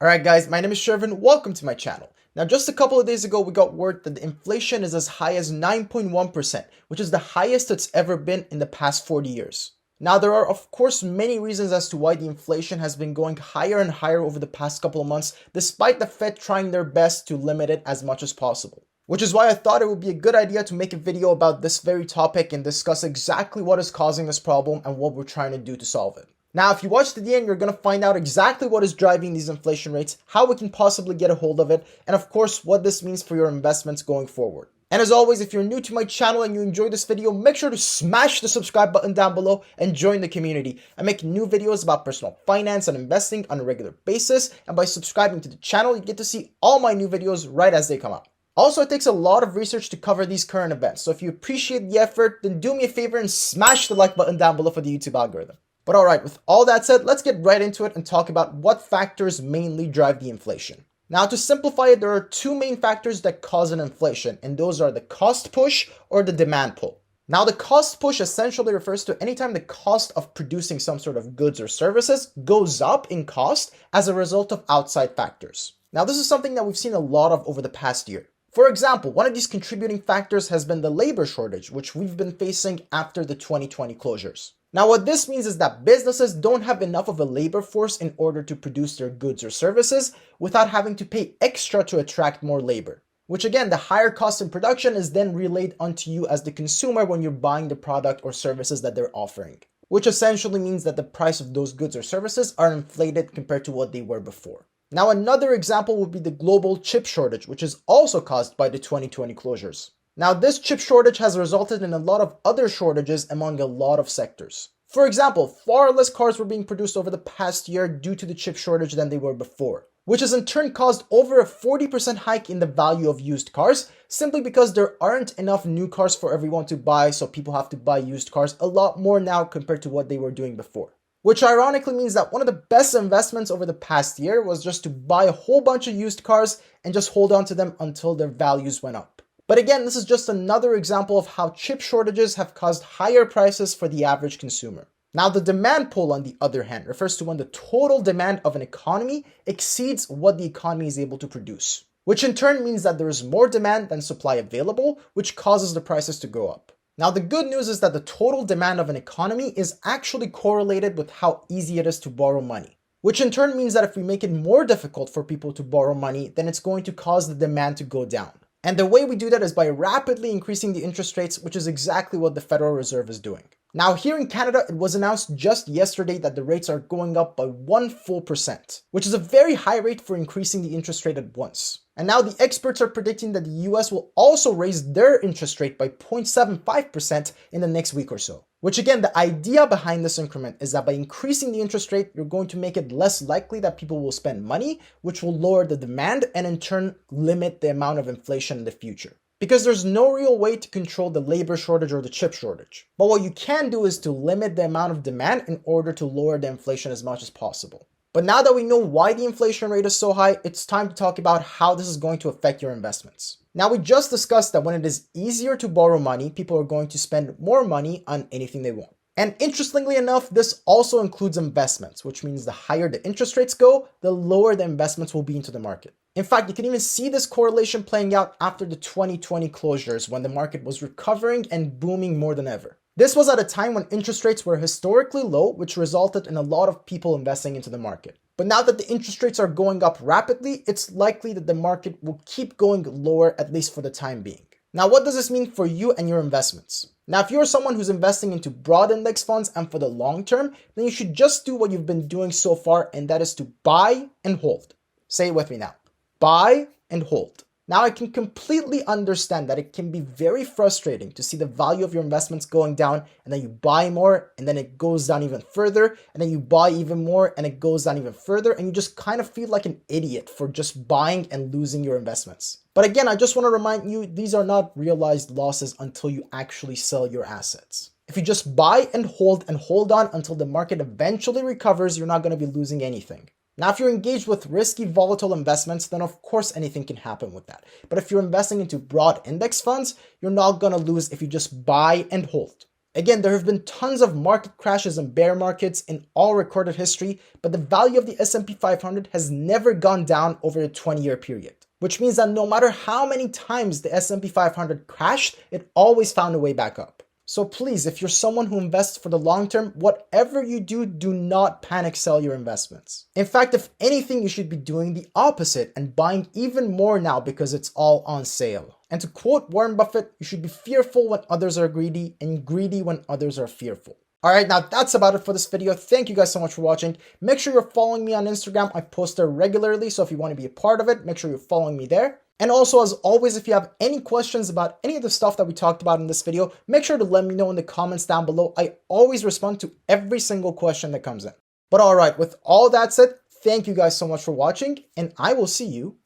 Alright guys, my name is Shervin, welcome to my channel. Now just a couple of days ago we got word that the inflation is as high as 9.1%, which is the highest it's ever been in the past 40 years. Now there are of course many reasons as to why the inflation has been going higher and higher over the past couple of months, despite the Fed trying their best to limit it as much as possible. Which is why I thought it would be a good idea to make a video about this very topic and discuss exactly what is causing this problem and what we're trying to do to solve it. Now, if you watch to the end, you're going to find out exactly what is driving these inflation rates, how we can possibly get a hold of it, and of course, what this means for your investments going forward. And as always, if you're new to my channel and you enjoyed this video, make sure to smash the subscribe button down below and join the community. I make new videos about personal finance and investing on a regular basis, and by subscribing to the channel, you get to see all my new videos right as they come out. Also, it takes a lot of research to cover these current events, so if you appreciate the effort, then do me a favor and smash the like button down below for the YouTube algorithm. But alright, with all that said, let's get right into it and talk about what factors mainly drive the inflation. Now, to simplify it, there are two main factors that cause an inflation, and those are the cost push or the demand pull. Now, the cost push essentially refers to anytime the cost of producing some sort of goods or services goes up in cost as a result of outside factors. Now, this is something that we've seen a lot of over the past year. For example, one of these contributing factors has been the labor shortage, which we've been facing after the 2020 closures. Now, what this means is that businesses don't have enough of a labor force in order to produce their goods or services without having to pay extra to attract more labor. Which again, the higher cost in production is then relayed onto you as the consumer when you're buying the product or services that they're offering. Which essentially means that the price of those goods or services are inflated compared to what they were before. Now, another example would be the global chip shortage, which is also caused by the 2020 closures. Now, this chip shortage has resulted in a lot of other shortages among a lot of sectors. For example, far less cars were being produced over the past year due to the chip shortage than they were before, which has in turn caused over a 40% hike in the value of used cars, simply because there aren't enough new cars for everyone to buy, so people have to buy used cars a lot more now compared to what they were doing before. Which ironically means that one of the best investments over the past year was just to buy a whole bunch of used cars and just hold on to them until their values went up. But again, this is just another example of how chip shortages have caused higher prices for the average consumer. Now, the demand pull, on the other hand, refers to when the total demand of an economy exceeds what the economy is able to produce, which in turn means that there is more demand than supply available, which causes the prices to go up. Now, the good news is that the total demand of an economy is actually correlated with how easy it is to borrow money, which in turn means that if we make it more difficult for people to borrow money, then it's going to cause the demand to go down. And the way we do that is by rapidly increasing the interest rates, which is exactly what the Federal Reserve is doing. Now, here in Canada, it was announced just yesterday that the rates are going up by 1 full percent, which is a very high rate for increasing the interest rate at once. And now the experts are predicting that the US will also raise their interest rate by 0.75% in the next week or so. Which again, the idea behind this increment is that by increasing the interest rate, you're going to make it less likely that people will spend money, which will lower the demand and in turn limit the amount of inflation in the future. Because there's no real way to control the labor shortage or the chip shortage. But what you can do is to limit the amount of demand in order to lower the inflation as much as possible. But now that we know why the inflation rate is so high, it's time to talk about how this is going to affect your investments. Now, we just discussed that when it is easier to borrow money, people are going to spend more money on anything they want. And interestingly enough, this also includes investments, which means the higher the interest rates go, the lower the investments will be into the market. In fact, you can even see this correlation playing out after the 2020 closures when the market was recovering and booming more than ever. This was at a time when interest rates were historically low, which resulted in a lot of people investing into the market. But now that the interest rates are going up rapidly, it's likely that the market will keep going lower, at least for the time being. Now, what does this mean for you and your investments? Now, if you're someone who's investing into broad index funds and for the long term, then you should just do what you've been doing so far, and that is to buy and hold. Say it with me now. Buy and hold. Now, I can completely understand that it can be very frustrating to see the value of your investments going down and then you buy more and then it goes down even further and then you buy even more and it goes down even further and you just kind of feel like an idiot for just buying and losing your investments. But again, I just want to remind you, these are not realized losses until you actually sell your assets. If you just buy and hold on until the market eventually recovers, you're not going to be losing anything. Now, if you're engaged with risky, volatile investments, then of course anything can happen with that. But if you're investing into broad index funds, you're not going to lose if you just buy and hold. Again, there have been tons of market crashes and bear markets in all recorded history, but the value of the S&P 500 has never gone down over a 20-year period, which means that no matter how many times the S&P 500 crashed, it always found a way back up. So please, if you're someone who invests for the long term, whatever you do, do not panic sell your investments. In fact, if anything, you should be doing the opposite and buying even more now because it's all on sale. And to quote Warren Buffett, you should be fearful when others are greedy and greedy when others are fearful. Alright, now that's about it for this video. Thank you guys so much for watching. Make sure you're following me on Instagram. I post there regularly, so if you want to be a part of it, make sure you're following me there. And also, as always, if you have any questions about any of the stuff that we talked about in this video, make sure to let me know in the comments down below. I always respond to every single question that comes in. But alright, with all that said, thank you guys so much for watching, and I will see you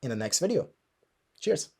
in the next video. Cheers.